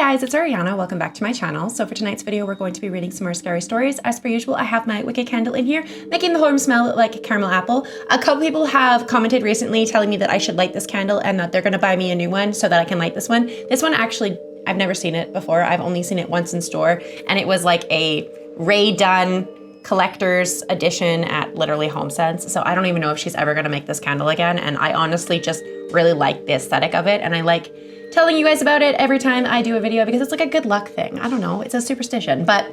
guys, it's Ariana. Welcome back to my channel. So for tonight's video, we're going to be reading some more scary stories. As per usual, I have my wicked candle in here, making the home smell like a caramel apple. A couple people have commented recently telling me that I should light this candle and that they're going to buy me a new one so that I can light this one. This one actually, I've never seen it before. I've only seen it once in store, and it was like a Ray Dunn collector's edition at literally HomeSense. So I don't even know if she's ever going to make this candle again. And I honestly just really like the aesthetic of it, and I like telling you guys about it every time I do a video because it's like a good luck thing. I don't know, it's a superstition, but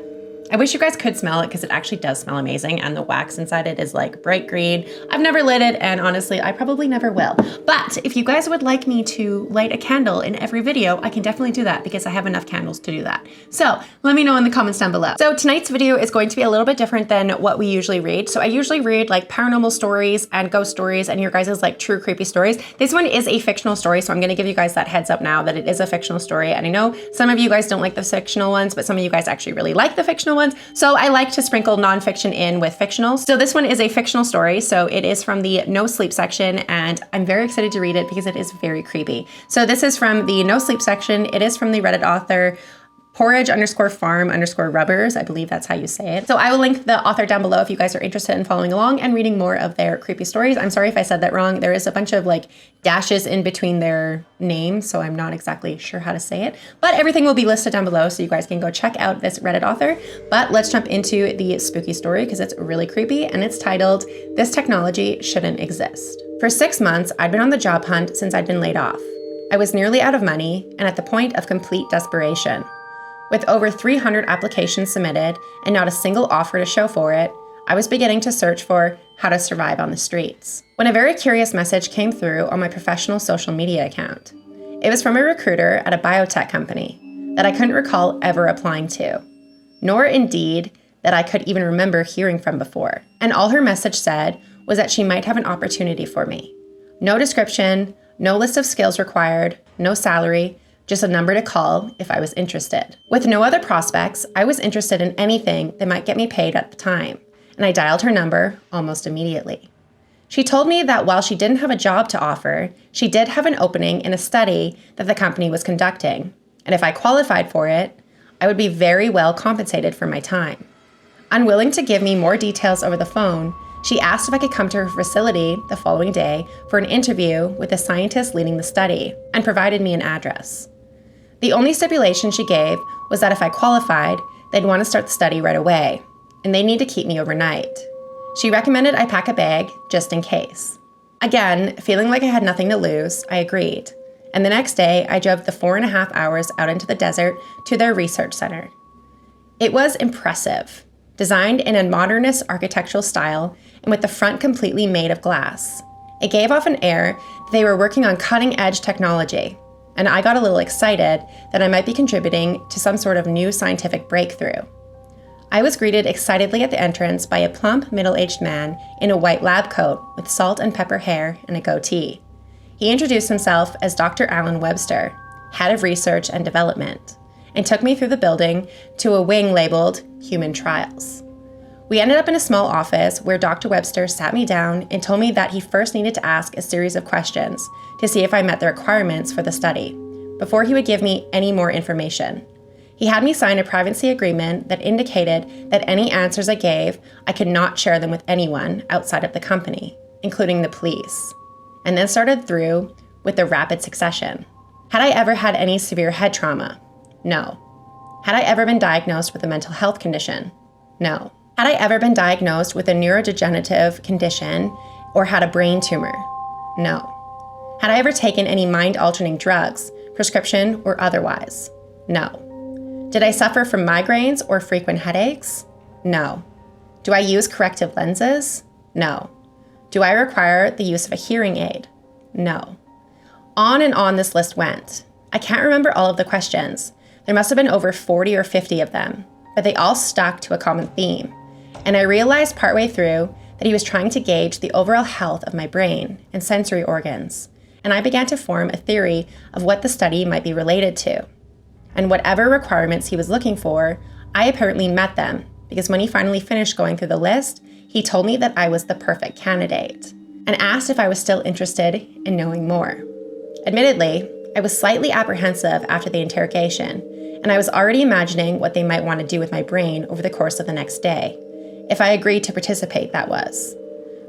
I wish you guys could smell it because it actually does smell amazing, and the wax inside it is like bright green. I've never lit it, and honestly, I probably never will. But if you guys would like me to light a candle in every video, I can definitely do that because I have enough candles to do that. So let me know in the comments down below. So tonight's video is going to be a little bit different than what we usually read. So I usually read like paranormal stories and ghost stories and your guys' like true creepy stories. This one is a fictional story, so I'm gonna give you guys that heads up now that it is a fictional story. And I know some of you guys don't like the fictional ones, but some of you guys actually really like the fictional ones. So I like to sprinkle nonfiction in with fictional. So this one is a fictional story. So it is from the no sleep section, and I'm very excited to read it because it is very creepy. So this is from the no sleep section. It is from the Reddit author porridge_farm_rubbers. I believe that's how you say it. So I will link the author down below if you guys are interested in following along and reading more of their creepy stories. I'm sorry if I said that wrong. There is a bunch of like dashes in between their names, so I'm not exactly sure how to say it, but everything will be listed down below so you guys can go check out this Reddit author. But let's jump into the spooky story because it's really creepy, and it's titled, "This Technology Shouldn't Exist." For 6 months, I'd been on the job hunt since I'd been laid off. I was nearly out of money and at the point of complete desperation. With over 300 applications submitted and not a single offer to show for it, I was beginning to search for how to survive on the streets, when a very curious message came through on my professional social media account. It was from a recruiter at a biotech company that I couldn't recall ever applying to, nor indeed that I could even remember hearing from before. And all her message said was that she might have an opportunity for me. No description, no list of skills required, no salary, just a number to call if I was interested. With no other prospects, I was interested in anything that might get me paid at the time, and I dialed her number almost immediately. She told me that while she didn't have a job to offer, she did have an opening in a study that the company was conducting, and if I qualified for it, I would be very well compensated for my time. Unwilling to give me more details over the phone, she asked if I could come to her facility the following day for an interview with the scientist leading the study, and provided me an address. The only stipulation she gave was that if I qualified, they'd want to start the study right away, and they need to keep me overnight. She recommended I pack a bag just in case. Again, feeling like I had nothing to lose, I agreed, and the next day I drove the 4.5 hours out into the desert to their research center. It was impressive, designed in a modernist architectural style and with the front completely made of glass. It gave off an air that they were working on cutting-edge technology, and I got a little excited that I might be contributing to some sort of new scientific breakthrough. I was greeted excitedly at the entrance by a plump, middle-aged man in a white lab coat with salt and pepper hair and a goatee. He introduced himself as Dr. Alan Webster, head of research and development, and took me through the building to a wing labeled Human Trials. We ended up in a small office where Dr. Webster sat me down and told me that he first needed to ask a series of questions to see if I met the requirements for the study, before he would give me any more information. He had me sign a privacy agreement that indicated that any answers I gave, I could not share them with anyone outside of the company, including the police, and then started through with the rapid succession. Had I ever had any severe head trauma? No. Had I ever been diagnosed with a mental health condition? No. Had I ever been diagnosed with a neurodegenerative condition or had a brain tumor? No. Had I ever taken any mind-altering drugs, prescription or otherwise? No. Did I suffer from migraines or frequent headaches? No. Do I use corrective lenses? No. Do I require the use of a hearing aid? No. On and on this list went. I can't remember all of the questions. There must have been over 40 or 50 of them, but they all stuck to a common theme. And I realized partway through that he was trying to gauge the overall health of my brain and sensory organs, and I began to form a theory of what the study might be related to. And whatever requirements he was looking for, I apparently met them, because when he finally finished going through the list, he told me that I was the perfect candidate, and asked if I was still interested in knowing more. Admittedly, I was slightly apprehensive after the interrogation, and I was already imagining what they might want to do with my brain over the course of the next day. If I agreed to participate, that was.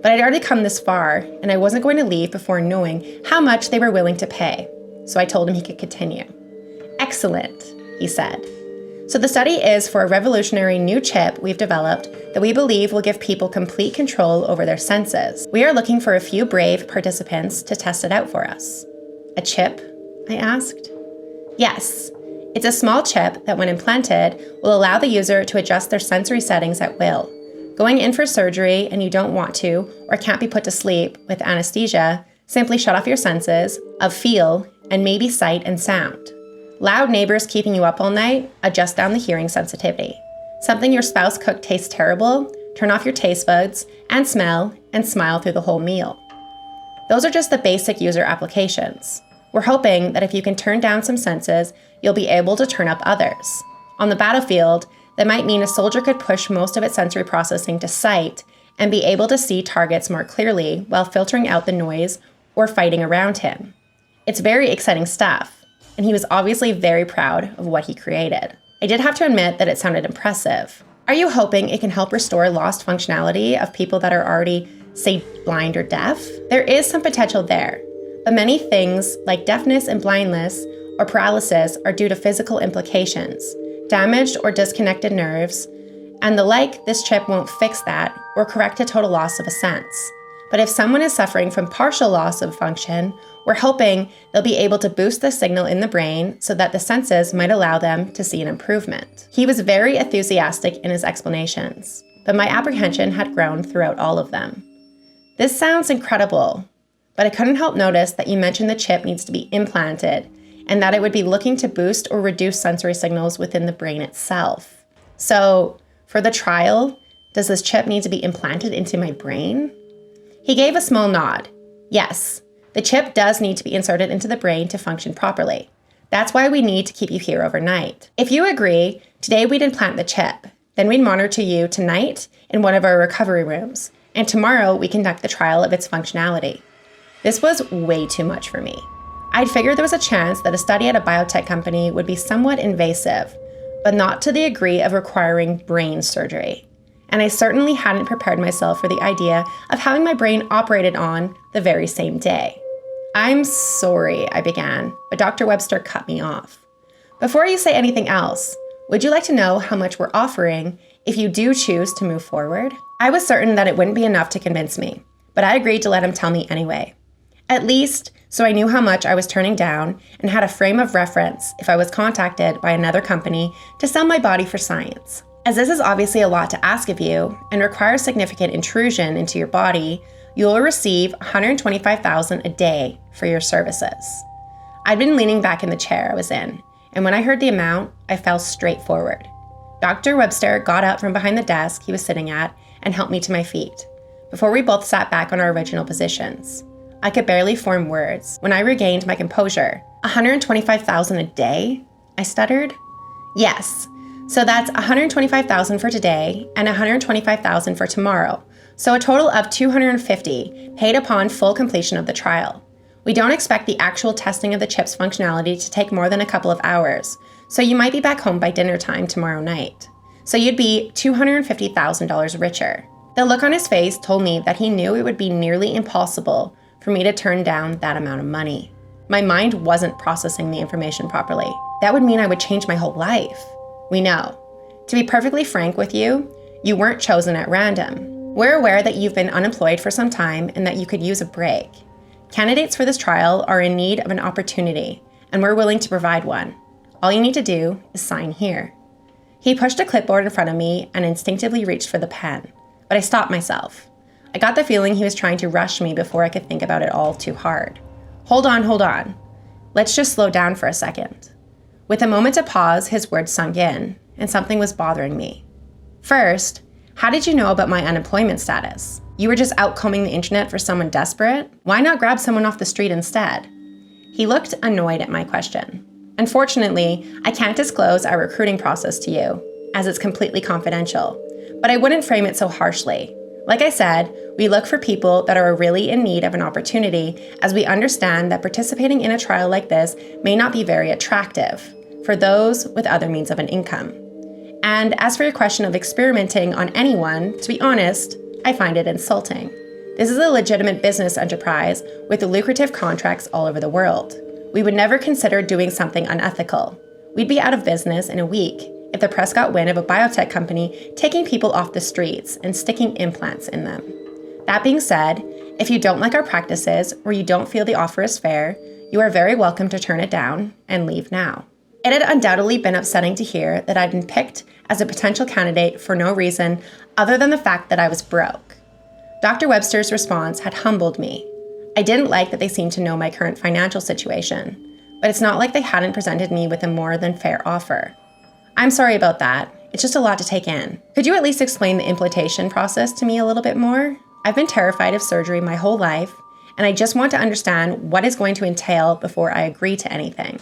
But I'd already come this far, and I wasn't going to leave before knowing how much they were willing to pay. So I told him he could continue. Excellent, he said. So the study is for a revolutionary new chip we've developed that we believe will give people complete control over their senses. We are looking for a few brave participants to test it out for us. A chip? I asked. Yes. It's a small chip that when implanted will allow the user to adjust their sensory settings at will. Going in for surgery and you don't want to or can't be put to sleep with anesthesia, simply shut off your senses of feel and maybe sight and sound. Loud neighbors keeping you up all night, adjust down the hearing sensitivity. Something your spouse cooked tastes terrible, turn off your taste buds and smile through the whole meal. Those are just the basic user applications. We're hoping that if you can turn down some senses, you'll be able to turn up others. On the battlefield, that might mean a soldier could push most of its sensory processing to sight and be able to see targets more clearly while filtering out the noise or fighting around him. It's very exciting stuff. And he was obviously very proud of what he created. I did have to admit that it sounded impressive. Are you hoping it can help restore lost functionality of people that are already, say, blind or deaf? There is some potential there, but many things like deafness and blindness or paralysis are due to physical implications, damaged or disconnected nerves, and the like. This chip won't fix that or correct a total loss of a sense. But if someone is suffering from partial loss of function, we're hoping they'll be able to boost the signal in the brain so that the senses might allow them to see an improvement. He was very enthusiastic in his explanations, but my apprehension had grown throughout all of them. This sounds incredible, but I couldn't help notice that you mentioned the chip needs to be implanted and that it would be looking to boost or reduce sensory signals within the brain itself. So, for the trial, does this chip need to be implanted into my brain? He gave a small nod. Yes. The chip does need to be inserted into the brain to function properly. That's why we need to keep you here overnight. If you agree, today we'd implant the chip. Then we'd monitor you tonight in one of our recovery rooms. And tomorrow we conduct the trial of its functionality. This was way too much for me. I'd figured there was a chance that a study at a biotech company would be somewhat invasive, but not to the degree of requiring brain surgery. And I certainly hadn't prepared myself for the idea of having my brain operated on the very same day. I'm sorry, I began, but Dr. Webster cut me off. Before you say anything else, would you like to know how much we're offering if you do choose to move forward? I was certain that it wouldn't be enough to convince me, but I agreed to let him tell me anyway. At least, so I knew how much I was turning down and had a frame of reference if I was contacted by another company to sell my body for science. As this is obviously a lot to ask of you and requires significant intrusion into your body, you will receive $125,000 a day for your services. I'd been leaning back in the chair I was in, and when I heard the amount, I fell straight forward. Dr. Webster got up from behind the desk he was sitting at and helped me to my feet, before we both sat back on our original positions. I could barely form words. When I regained my composure, $125,000 a day? I stuttered. Yes. So that's $125,000 for today and $125,000 for tomorrow. So a total of $250,000 paid upon full completion of the trial. We don't expect the actual testing of the chip's functionality to take more than a couple of hours, so you might be back home by dinner time tomorrow night. So you'd be $250,000 richer. The look on his face told me that he knew it would be nearly impossible for me to turn down that amount of money. My mind wasn't processing the information properly. That would mean I would change my whole life. We know. To be perfectly frank with you, you weren't chosen at random. We're aware that you've been unemployed for some time and that you could use a break. Candidates for this trial are in need of an opportunity, and we're willing to provide one. All you need to do is sign here. He pushed a clipboard in front of me and instinctively reached for the pen, but I stopped myself. I got the feeling he was trying to rush me before I could think about it all too hard. Hold on. Let's just slow down for a second. With a moment to pause, his words sunk in, and something was bothering me. First, how did you know about my unemployment status? You were just out combing the internet for someone desperate? Why not grab someone off the street instead? He looked annoyed at my question. Unfortunately, I can't disclose our recruiting process to you, as it's completely confidential, but I wouldn't frame it so harshly. Like I said, we look for people that are really in need of an opportunity, as we understand that participating in a trial like this may not be very attractive. for those with other means of an income. And as for your question of experimenting on anyone, to be honest, I find it insulting. This is a legitimate business enterprise with lucrative contracts all over the world. We would never consider doing something unethical. We'd be out of business in a week if the press got wind of a biotech company taking people off the streets and sticking implants in them. That being said, if you don't like our practices or you don't feel the offer is fair, you are very welcome to turn it down and leave now. It had undoubtedly been upsetting to hear that I'd been picked as a potential candidate for no reason other than the fact that I was broke. Dr. Webster's response had humbled me. I didn't like that they seemed to know my current financial situation, but it's not like they hadn't presented me with a more than fair offer. I'm sorry about that. It's just a lot to take in. Could you at least explain the implantation process to me a little bit more? I've been terrified of surgery my whole life, and I just want to understand what it's going to entail before I agree to anything.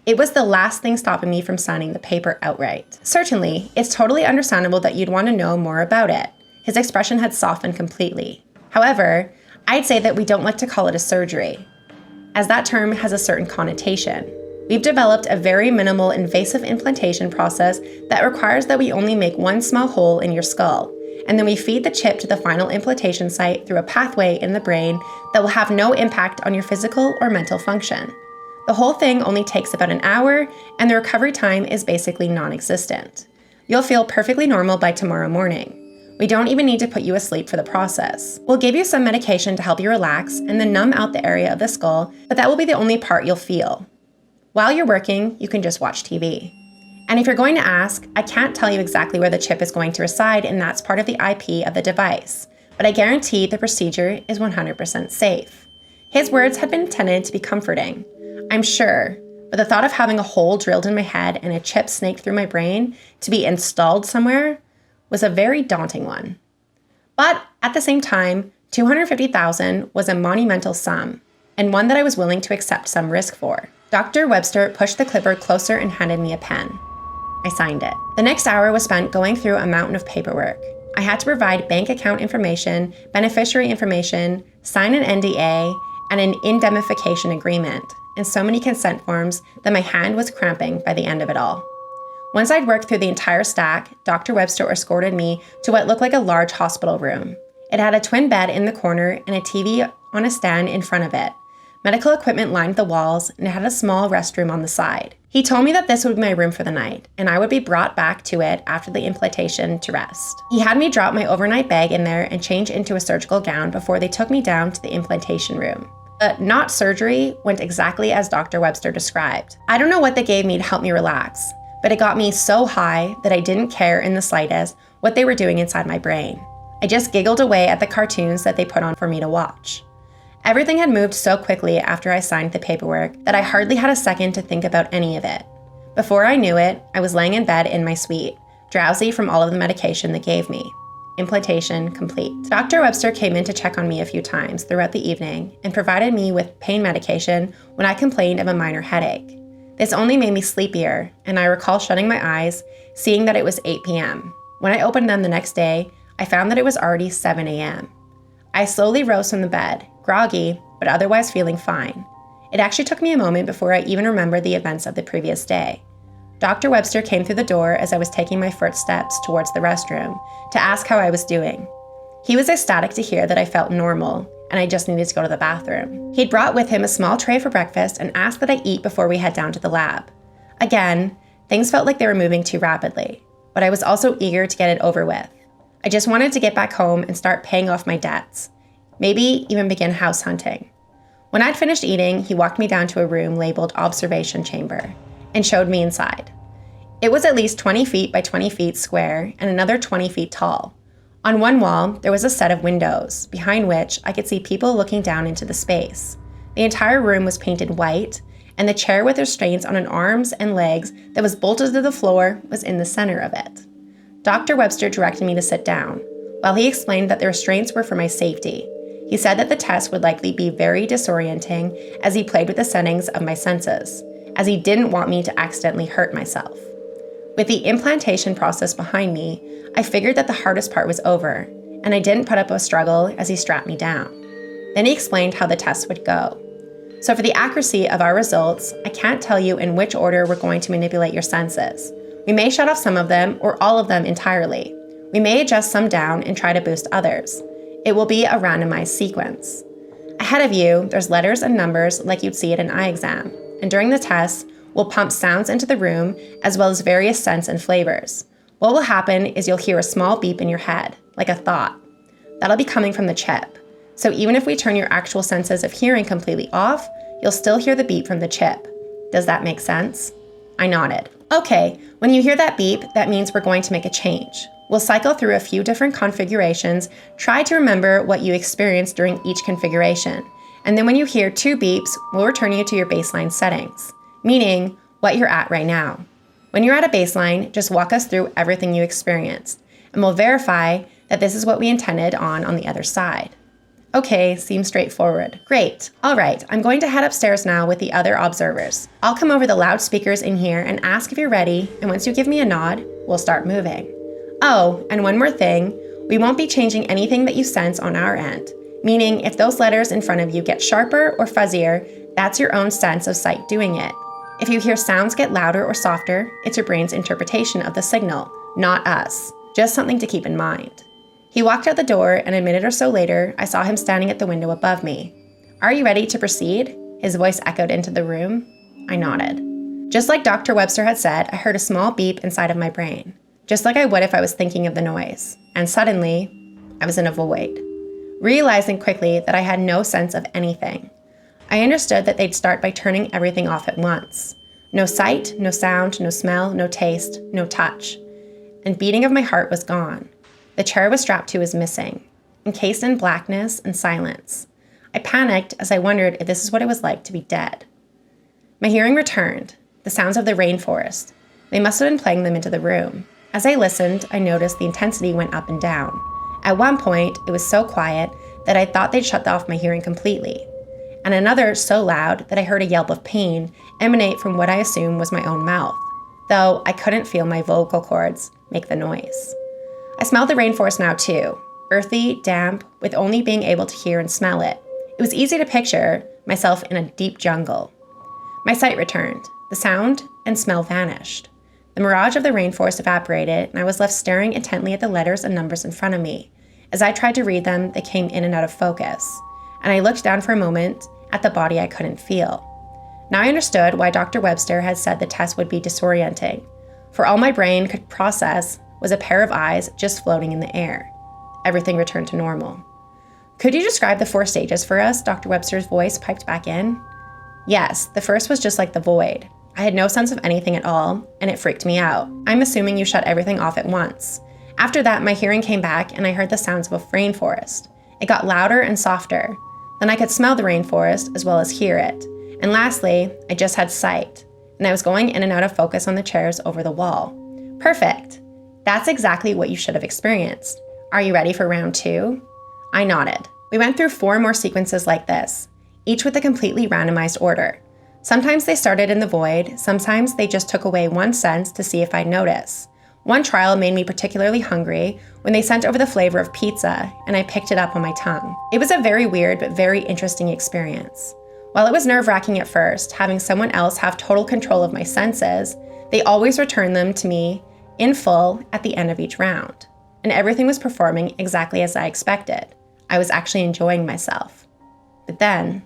It was the last thing stopping me from signing the paper outright. Certainly, it's totally understandable that you'd want to know more about it. His expression had softened completely. However, I'd say that we don't like to call it a surgery, as that term has a certain connotation. We've developed a very minimal invasive implantation process that requires that we only make one small hole in your skull, and then we feed the chip to the final implantation site through a pathway in the brain that will have no impact on your physical or mental function. The whole thing only takes about an hour, and the recovery time is basically non-existent. You'll feel perfectly normal by tomorrow morning. We don't even need to put you asleep for the process. We'll give you some medication to help you relax and then numb out the area of the skull, but that will be the only part you'll feel. While you're working, you can just watch TV. And if you're going to ask, I can't tell you exactly where the chip is going to reside, and that's part of the IP of the device, but I guarantee the procedure is 100% safe. His words had been intended to be comforting, I'm sure, but the thought of having a hole drilled in my head and a chip snaked through my brain to be installed somewhere was a very daunting one. But at the same time, $250,000 was a monumental sum, and one that I was willing to accept some risk for. Dr. Webster pushed the clipboard closer and handed me a pen. I signed it. The next hour was spent going through a mountain of paperwork. I had to provide bank account information, beneficiary information, sign an NDA, and an indemnification agreement, and so many consent forms that my hand was cramping by the end of it all. Once I'd worked through the entire stack, Dr. Webster escorted me to what looked like a large hospital room. It had a twin bed in the corner and a TV on a stand in front of it. Medical equipment lined the walls, and it had a small restroom on the side. He told me that this would be my room for the night, and I would be brought back to it after the implantation to rest. He had me drop my overnight bag in there and change into a surgical gown before they took me down to the implantation room. The not surgery went exactly as Dr. Webster described. I don't know what they gave me to help me relax, but it got me so high that I didn't care in the slightest what they were doing inside my brain. I just giggled away at the cartoons that they put on for me to watch. Everything had moved so quickly after I signed the paperwork that I hardly had a second to think about any of it. Before I knew it, I was laying in bed in my suite, drowsy from all of the medication they gave me. Implantation complete. Dr. Webster came in to check on me a few times throughout the evening and provided me with pain medication when I complained of a minor headache. This only made me sleepier, and I recall shutting my eyes, seeing that it was 8 p.m. When I opened them the next day, I found that it was already 7 a.m. I slowly rose from the bed, groggy, but otherwise feeling fine. It actually took me a moment before I even remembered the events of the previous day. Dr. Webster came through the door as I was taking my first steps towards the restroom to ask how I was doing. He was ecstatic to hear that I felt normal and I just needed to go to the bathroom. He'd brought with him a small tray for breakfast and asked that I eat before we head down to the lab. Again, things felt like they were moving too rapidly, but I was also eager to get it over with. I just wanted to get back home and start paying off my debts, maybe even begin house hunting. When I'd finished eating, he walked me down to a room labeled Observation Chamber and showed me inside. It was at least 20 feet by 20 feet square and another 20 feet tall. On one wall, there was a set of windows, behind which I could see people looking down into the space. The entire room was painted white, and the chair with restraints on its arms and legs that was bolted to the floor was in the center of it. Dr. Webster directed me to sit down, while he explained that the restraints were for my safety. He said that the test would likely be very disorienting as he played with the settings of my senses, as he didn't want me to accidentally hurt myself. With the implantation process behind me, I figured that the hardest part was over, and I didn't put up a struggle as he strapped me down. Then he explained how the test would go. So for the accuracy of our results, I can't tell you in which order we're going to manipulate your senses. We may shut off some of them or all of them entirely. We may adjust some down and try to boost others. It will be a randomized sequence. Ahead of you, there's letters and numbers like you'd see at an eye exam. And during the test, we'll pump sounds into the room as well as various scents and flavors. What will happen is you'll hear a small beep in your head, like a thought. That'll be coming from the chip. So even if we turn your actual senses of hearing completely off, you'll still hear the beep from the chip. Does that make sense? I nodded. Okay, when you hear that beep, that means we're going to make a change. We'll cycle through a few different configurations, try to remember what you experienced during each configuration. And then when you hear 2 beeps, we'll return you to your baseline settings, meaning what you're at right now. When you're at a baseline, just walk us through everything you experienced, and we'll verify that this is what we intended on the other side. Okay, seems straightforward. Great. All right, I'm going to head upstairs now with the other observers. I'll come over the loudspeakers in here and ask if you're ready, and once you give me a nod, we'll start moving. Oh, and one more thing, we won't be changing anything that you sense on our end, meaning if those letters in front of you get sharper or fuzzier, that's your own sense of sight doing it. If you hear sounds get louder or softer, it's your brain's interpretation of the signal, not us. Just something to keep in mind. He walked out the door, and a minute or so later, I saw him standing at the window above me. Are you ready to proceed? His voice echoed into the room. I nodded. Just like Dr. Webster had said, I heard a small beep inside of my brain, just like I would if I was thinking of the noise. And suddenly, I was in a void, realizing quickly that I had no sense of anything. I understood that they'd start by turning everything off at once. No sight, no sound, no smell, no taste, no touch. And beating of my heart was gone. The chair I was strapped to was missing, encased in blackness and silence. I panicked as I wondered if this is what it was like to be dead. My hearing returned, the sounds of the rainforest. They must have been playing them into the room. As I listened, I noticed the intensity went up and down. At one point, it was so quiet that I thought they'd shut off my hearing completely, and another so loud that I heard a yelp of pain emanate from what I assumed was my own mouth, though I couldn't feel my vocal cords make the noise. I smelled the rainforest now too, earthy, damp, with only being able to hear and smell it. It was easy to picture myself in a deep jungle. My sight returned, the sound and smell vanished. The mirage of the rainforest evaporated, and I was left staring intently at the letters and numbers in front of me. As I tried to read them, they came in and out of focus, and I looked down for a moment at the body I couldn't feel. Now I understood why Dr. Webster had said the test would be disorienting, for all my brain could process was a pair of eyes just floating in the air. Everything returned to normal. Could you describe the 4 stages for us? Dr. Webster's voice piped back in. Yes, the first was just like the void. I had no sense of anything at all, and it freaked me out. I'm assuming you shut everything off at once. After that, my hearing came back, and I heard the sounds of a rainforest. It got louder and softer. Then I could smell the rainforest as well as hear it. And lastly, I just had sight, and I was going in and out of focus on the chairs over the wall. Perfect. That's exactly what you should have experienced. Are you ready for round 2? I nodded. We went through 4 more sequences like this, each with a completely randomized order. Sometimes they started in the void, sometimes they just took away one sense to see if I'd notice. One trial made me particularly hungry when they sent over the flavor of pizza, and I picked it up on my tongue. It was a very weird but very interesting experience. While it was nerve-wracking at first, having someone else have total control of my senses, they always returned them to me in full at the end of each round, and everything was performing exactly as I expected. I was actually enjoying myself. But then,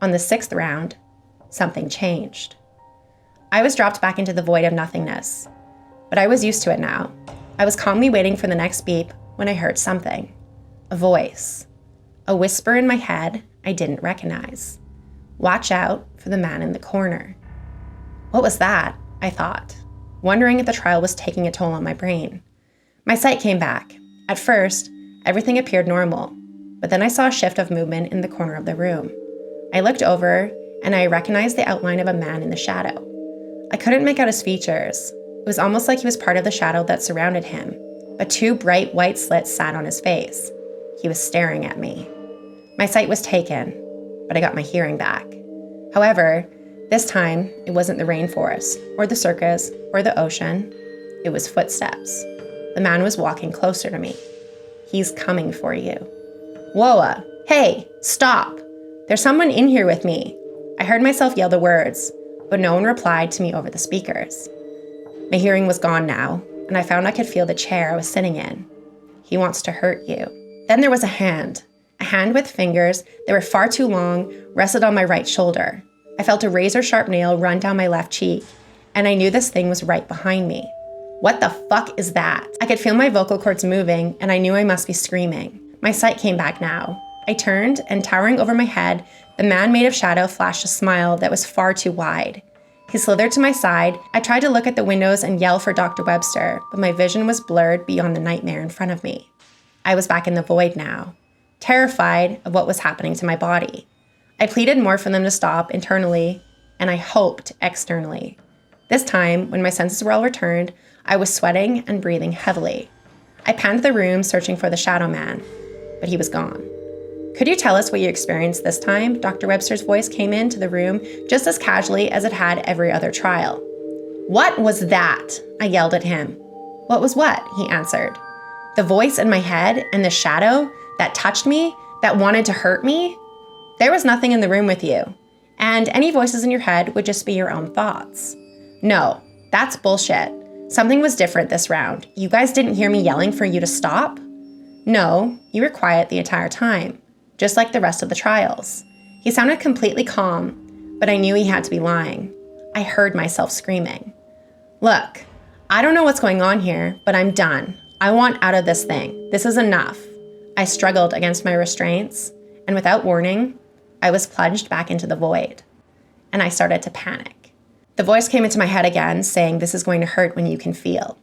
on the 6th round, something changed. I was dropped back into the void of nothingness, but I was used to it now. I was calmly waiting for the next beep when I heard something. A voice. A whisper in my head I didn't recognize. Watch out for the man in the corner. What was that? I thought, wondering if the trial was taking a toll on my brain. My sight came back. At first, everything appeared normal, but then I saw a shift of movement in the corner of the room. I looked over, and I recognized the outline of a man in the shadow. I couldn't make out his features. It was almost like he was part of the shadow that surrounded him, but 2 bright white slits sat on his face. He was staring at me. My sight was taken, but I got my hearing back. However, this time, it wasn't the rainforest, or the circus, or the ocean. It was footsteps. The man was walking closer to me. He's coming for you. Whoa! Hey, stop! There's someone in here with me. I heard myself yell the words, but no one replied to me over the speakers. My hearing was gone now, and I found I could feel the chair I was sitting in. He wants to hurt you. Then there was a hand with fingers that were far too long, rested on my right shoulder. I felt a razor-sharp nail run down my left cheek, and I knew this thing was right behind me. What the fuck is that? I could feel my vocal cords moving, and I knew I must be screaming. My sight came back now. I turned, and towering over my head, the man made of shadow flashed a smile that was far too wide. He slithered to my side. I tried to look at the windows and yell for Dr. Webster, but my vision was blurred beyond the nightmare in front of me. I was back in the void now, terrified of what was happening to my body. I pleaded more for them to stop internally, and I hoped externally. This time, when my senses were all returned, I was sweating and breathing heavily. I panned the room searching for the shadow man, but he was gone. Could you tell us what you experienced this time? Dr. Webster's voice came into the room just as casually as it had every other trial. What was that? I yelled at him. What was what? He answered. The voice in my head and the shadow that touched me, that wanted to hurt me? There was nothing in the room with you, and any voices in your head would just be your own thoughts. No, that's bullshit. Something was different this round. You guys didn't hear me yelling for you to stop? No, you were quiet the entire time, just like the rest of the trials. He sounded completely calm, but I knew he had to be lying. I heard myself screaming. Look, I don't know what's going on here, but I'm done. I want out of this thing. This is enough. I struggled against my restraints, and without warning, I was plunged back into the void, and I started to panic. The voice came into my head again, saying, this is going to hurt when you can feel.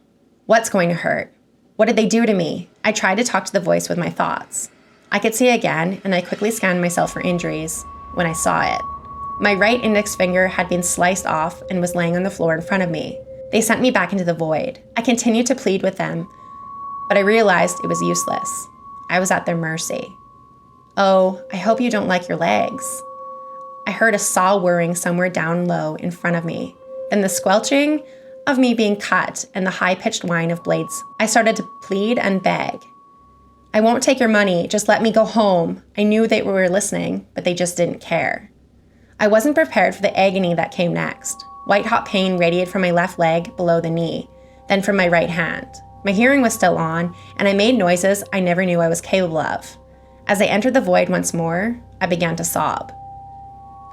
What's going to hurt? What did they do to me? I tried to talk to the voice with my thoughts. I could see again, and I quickly scanned myself for injuries when I saw it. My right index finger had been sliced off and was laying on the floor in front of me. They sent me back into the void. I continued to plead with them, but I realized it was useless. I was at their mercy. Oh, I hope you don't like your legs. I heard a saw whirring somewhere down low in front of me, then the squelching of me being cut and the high-pitched whine of blades. I started to plead and beg. I won't take your money, just let me go home. I knew they were listening, but they just didn't care. I wasn't prepared for the agony that came next. White-hot pain radiated from my left leg below the knee, then from my right hand. My hearing was still on, and I made noises I never knew I was capable of. As I entered the void once more, I began to sob.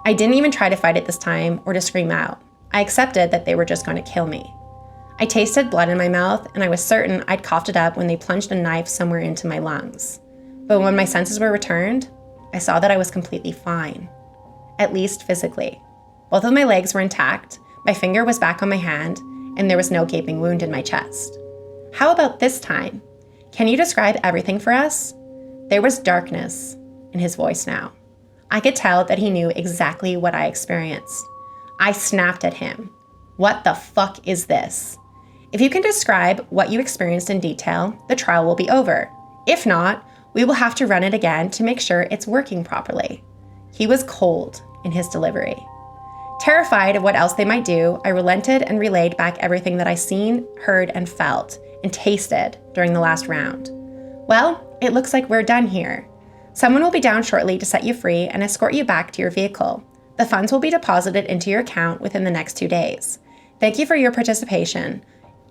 I didn't even try to fight it this time or to scream out. I accepted that they were just going to kill me. I tasted blood in my mouth, and I was certain I'd coughed it up when they plunged a knife somewhere into my lungs. But when my senses were returned, I saw that I was completely fine. At least physically. Both of my legs were intact, my finger was back on my hand, and there was no gaping wound in my chest. How about this time? Can you describe everything for us? There was darkness in his voice now. I could tell that he knew exactly what I experienced. I snapped at him. What the fuck is this? If you can describe what you experienced in detail, the trial will be over. If not, we will have to run it again to make sure it's working properly. He was cold in his delivery. Terrified of what else they might do, I relented and relayed back everything that I seen, heard, and felt, and tasted during the last round. Well, it looks like we're done here. Someone will be down shortly to set you free and escort you back to your vehicle. The funds will be deposited into your account within the next 2 days. Thank you for your participation.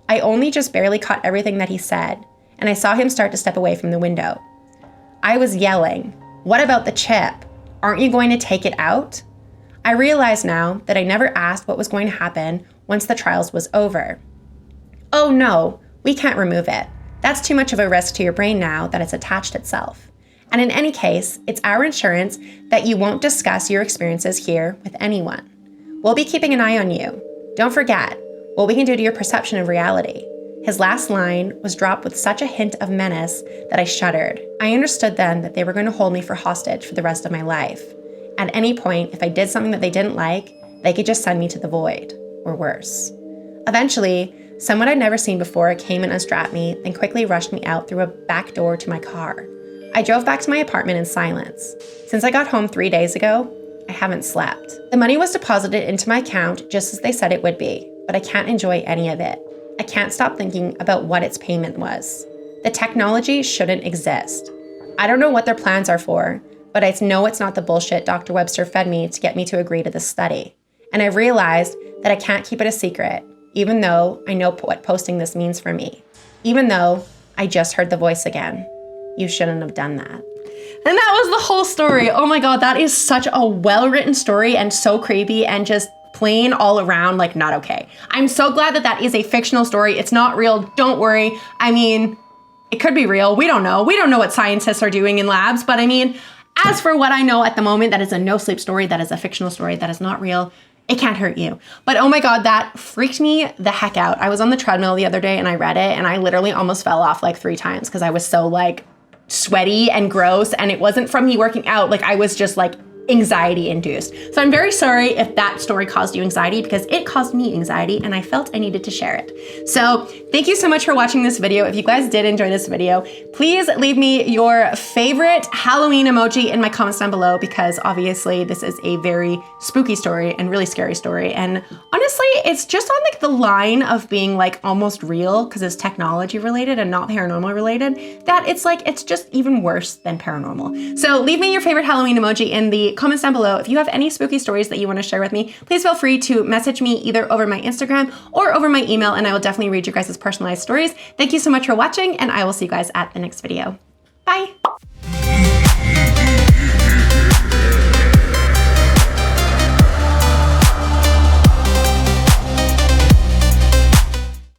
I only just barely caught everything that he said, and I saw him start to step away from the window. I was yelling, "What about the chip? Aren't you going to take it out?" I realize now that I never asked what was going to happen once the trials was over. Oh no, we can't remove it. That's too much of a risk to your brain now that it's attached itself. And in any case, it's our insurance that you won't discuss your experiences here with anyone. We'll be keeping an eye on you. Don't forget what we can do to your perception of reality. His last line was dropped with such a hint of menace that I shuddered. I understood then that they were going to hold me for hostage for the rest of my life. At any point, if I did something that they didn't like, they could just send me to the void, or worse. Eventually, someone I'd never seen before came and unstrapped me, then quickly rushed me out through a back door to my car. I drove back to my apartment in silence. Since I got home 3 days ago, I haven't slept. The money was deposited into my account just as they said it would be, but I can't enjoy any of it. I can't stop thinking about what its payment was. The technology shouldn't exist. I don't know what their plans are for, but I know it's not the bullshit Dr. Webster fed me to get me to agree to this study. And I realized that I can't keep it a secret, even though I know what posting this means for me. Even though I just heard the voice again. You shouldn't have done that. And that was the whole story. Oh my God, that is such a well-written story and so creepy and just plain all around, like, not okay. I'm so glad that that is a fictional story. It's not real. Don't worry. I mean, it could be real. We don't know. We don't know what scientists are doing in labs. But I mean, as for what I know at the moment, that is a no sleep story. That is a fictional story. That is not real. It can't hurt you. But oh my God, that freaked me the heck out. I was on the treadmill the other day and I read it and I literally almost fell off like 3 times because I was so like sweaty and gross, and it wasn't from me working out. Like I was just like anxiety induced. So I'm very sorry if that story caused you anxiety, because it caused me anxiety and I felt I needed to share it. So thank you so much for watching this video. If you guys did enjoy this video, please leave me your favorite Halloween emoji in my comments down below, because obviously this is a very spooky story and really scary story. And honestly, it's just on like the line of being like almost real, because it's technology related and not paranormal related, that it's like, it's just even worse than paranormal. So leave me your favorite Halloween emoji in the comments down below. If you have any spooky stories that you want to share with me, please feel free to message me either over my Instagram or over my email, and I will definitely read your guys' personalized stories. Thank you so much for watching, and I will see you guys at the next video. Bye.